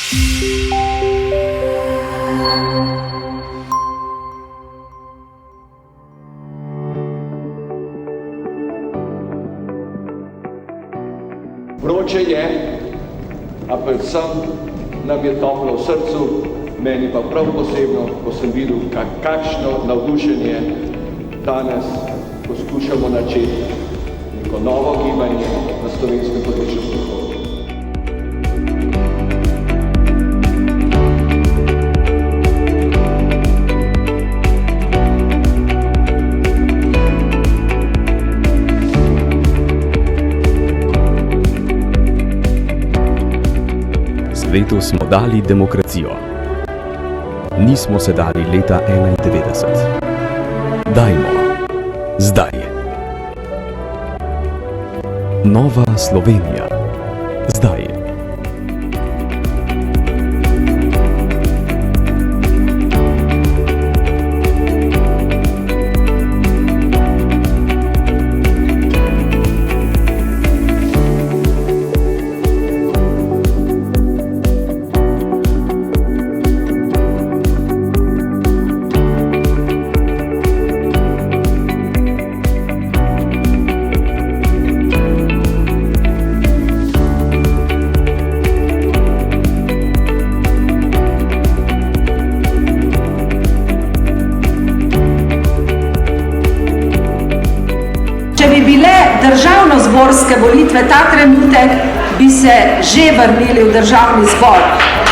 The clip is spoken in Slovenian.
Vroče je, a predvsem nam je toplo v srcu, meni pa prav posebno, ko sem videl, kakšno navdušenje danes poskušamo načeti neko novo gibanje na slovenskem področju kulture. Svetu smo dali demokracijo. Nismo se dali leta 91. Dajmo. Zdaj. Nova Slovenija. Zdaj. Če bi bile državnozborske volitve ta trenutek, bi se že vrnili v državni zbor.